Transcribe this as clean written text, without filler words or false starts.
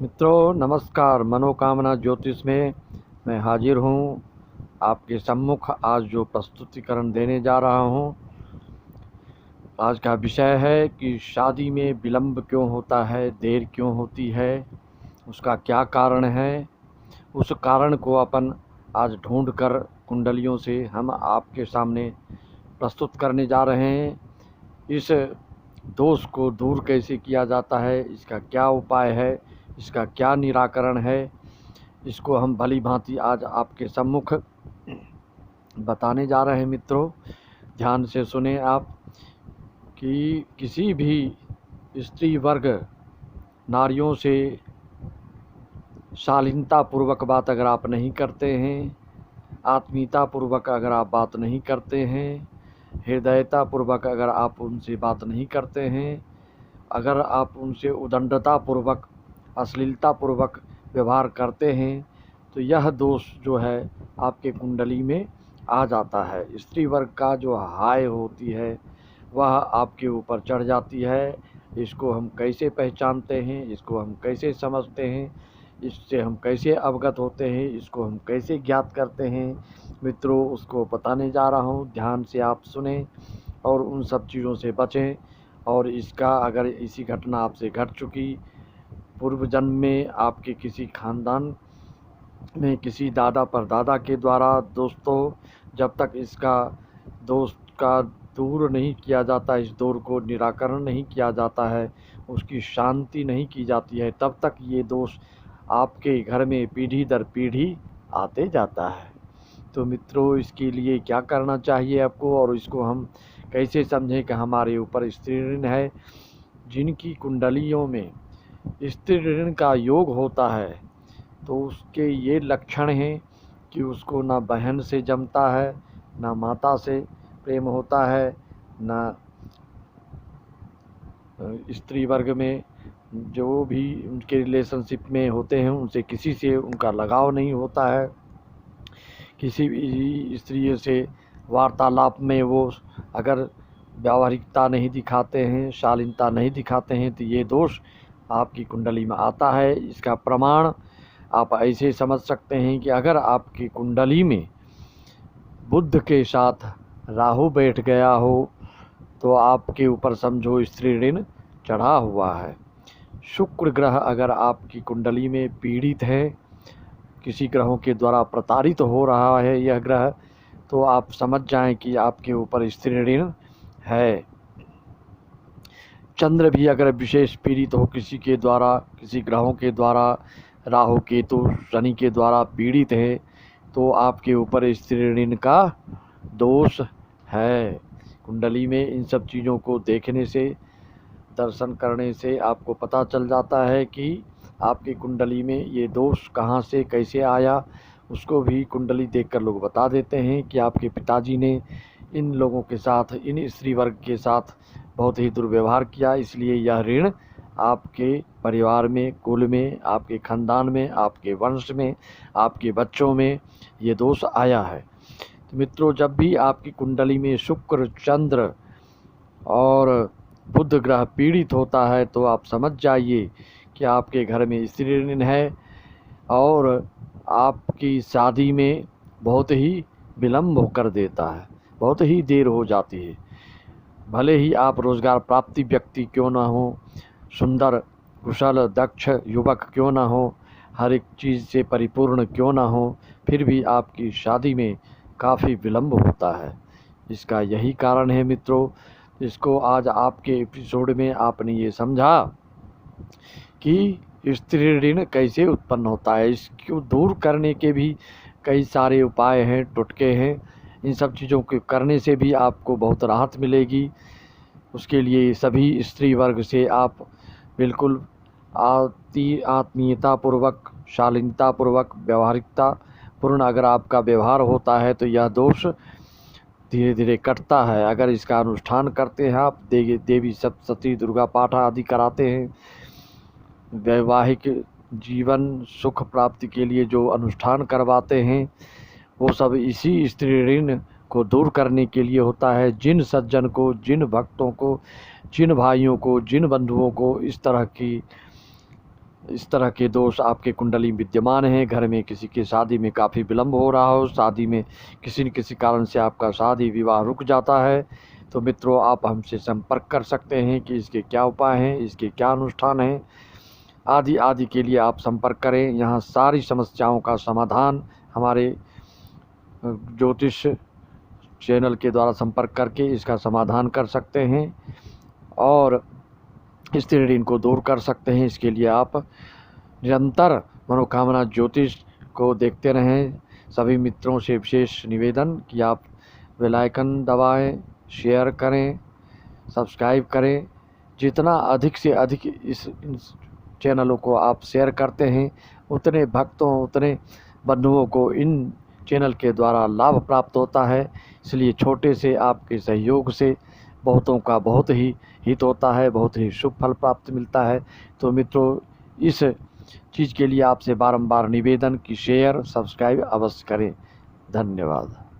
मित्रों नमस्कार। मनोकामना ज्योतिष में मैं हाजिर हूँ। आपके सम्मुख आज जो प्रस्तुतिकरण देने जा रहा हूँ, आज का विषय है कि शादी में विलंब क्यों होता है, देर क्यों होती है, उसका क्या कारण है। उस कारण को अपन आज ढूंढकर कुंडलियों से हम आपके सामने प्रस्तुत करने जा रहे हैं। इस दोष को दूर कैसे किया जाता है, इसका क्या उपाय है, इसका क्या निराकरण है, इसको हम भली भांति आज आपके सम्मुख बताने जा रहे हैं। मित्रों ध्यान से सुने आप कि किसी भी स्त्री वर्ग नारियों से शालीनता पूर्वक बात अगर आप नहीं करते हैं, आत्मीयता पूर्वक अगर आप बात नहीं करते हैं, हृदयता पूर्वक अगर आप उनसे बात नहीं करते हैं, अगर आप उनसे उदंडता पूर्वक अश्लीलता पूर्वक व्यवहार करते हैं, तो यह दोष जो है आपके कुंडली में आ जाता है। स्त्री वर्ग का जो हाय होती है वह आपके ऊपर चढ़ जाती है। इसको हम कैसे पहचानते हैं, इसको हम कैसे समझते हैं, इससे हम कैसे अवगत होते हैं, इसको हम कैसे ज्ञात करते हैं, मित्रों उसको बताने जा रहा हूँ। ध्यान से आप सुने और उन सब चीज़ों से बचें। और इसका अगर इसी घटना आपसे घट चुकी, पूर्व जन्म में आपके किसी खानदान में किसी दादा परदादा के द्वारा, दोस्तों जब तक इसका दोष का दूर नहीं किया जाता, इस दौर को निराकरण नहीं किया जाता है, उसकी शांति नहीं की जाती है, तब तक ये दोष आपके घर में पीढ़ी दर पीढ़ी आते जाता है। तो मित्रों इसके लिए क्या करना चाहिए आपको, और इसको हम कैसे समझें कि हमारे ऊपर स्त्री ऋण है। जिनकी कुंडलियों में स्त्री ऋण का योग होता है तो उसके ये लक्षण हैं कि उसको ना बहन से जमता है, ना माता से प्रेम होता है, ना स्त्री वर्ग में जो भी उनके रिलेशनशिप में होते हैं उनसे किसी से उनका लगाव नहीं होता है। किसी भी स्त्री से वार्तालाप में वो अगर व्यावहारिकता नहीं दिखाते हैं, शालीनता नहीं दिखाते हैं, तो ये दोष आपकी कुंडली में आता है। इसका प्रमाण आप ऐसे समझ सकते हैं कि अगर आपकी कुंडली में बुध के साथ राहु बैठ गया हो तो आपके ऊपर समझो स्त्री ऋण चढ़ा हुआ है। शुक्र ग्रह अगर आपकी कुंडली में पीड़ित है, किसी ग्रहों के द्वारा प्रताड़ित हो रहा है यह ग्रह, तो आप समझ जाएं कि आपके ऊपर स्त्री ऋण है। चंद्र भी अगर विशेष पीड़ित हो किसी के द्वारा, किसी ग्रहों के द्वारा, राहु केतु शनि के द्वारा पीड़ित है, तो आपके ऊपर स्त्री ऋण का दोष है। कुंडली में इन सब चीज़ों को देखने से, दर्शन करने से आपको पता चल जाता है कि आपकी कुंडली में ये दोष कहाँ से कैसे आया। उसको भी कुंडली देखकर लोग बता देते हैं कि आपके पिताजी ने इन लोगों के साथ, इन स्त्री वर्ग के साथ बहुत ही दुर्व्यवहार किया, इसलिए यह ऋण आपके परिवार में, कुल में, आपके खानदान में, आपके वंश में, आपके बच्चों में ये दोष आया है। तो मित्रों जब भी आपकी कुंडली में शुक्र, चंद्र और बुध ग्रह पीड़ित होता है तो आप समझ जाइए कि आपके घर में स्त्री ऋण है और आपकी शादी में बहुत ही विलम्ब कर देता है, बहुत ही देर हो जाती है। भले ही आप रोज़गार प्राप्ति व्यक्ति क्यों ना हो, सुंदर कुशल दक्ष युवक क्यों ना हो, हर एक चीज़ से परिपूर्ण क्यों ना हो, फिर भी आपकी शादी में काफ़ी विलम्ब होता है। इसका यही कारण है मित्रों। इसको आज आपके एपिसोड में आपने ये समझा कि स्त्री ऋण कैसे उत्पन्न होता है। इसको दूर करने के भी कई सारे उपाय हैं, टुटके हैं। इन सब चीज़ों को करने से भी आपको बहुत राहत मिलेगी। उसके लिए सभी स्त्री वर्ग से आप बिल्कुल आत्मीयता पूर्वक, शालीनता पूर्वक, व्यवहारिकता पूर्ण अगर आपका व्यवहार होता है तो यह दोष धीरे धीरे कटता है। अगर इसका अनुष्ठान करते हैं आप, देवी सप्तशती, दुर्गा पाठ आदि कराते हैं, वैवाहिक जीवन सुख प्राप्ति के लिए जो अनुष्ठान करवाते हैं वो सब इसी स्त्री ऋण को दूर करने के लिए होता है। जिन सज्जन को, जिन भक्तों को, जिन भाइयों को, जिन बंधुओं को इस तरह की इस तरह के दोष आपके कुंडली विद्यमान हैं, घर में किसी की शादी में काफ़ी विलंब हो रहा हो, शादी में किसी न किसी कारण से आपका शादी विवाह रुक जाता है, तो मित्रों आप हमसे संपर्क कर सकते हैं कि इसके क्या उपाय हैं, इसके क्या अनुष्ठान हैं आदि आदि के लिए आप संपर्क करें। यहाँ सारी समस्याओं का समाधान हमारे ज्योतिष चैनल के द्वारा संपर्क करके इसका समाधान कर सकते हैं और स्त्री ऋण को दूर कर सकते हैं। इसके लिए आप निरंतर मनोकामना ज्योतिष को देखते रहें। सभी मित्रों से विशेष निवेदन कि आप बेल आइकन दबाएं, शेयर करें, सब्सक्राइब करें। जितना अधिक से अधिक इन चैनलों को आप शेयर करते हैं, उतने भक्तों, उतने बंधुओं को इन चैनल के द्वारा लाभ प्राप्त होता है। इसलिए छोटे से आपके सहयोग से बहुतों का बहुत ही हित होता है, बहुत ही शुभ फल प्राप्त मिलता है। तो मित्रों इस चीज़ के लिए आपसे बारंबार निवेदन कि शेयर सब्सक्राइब अवश्य करें। धन्यवाद।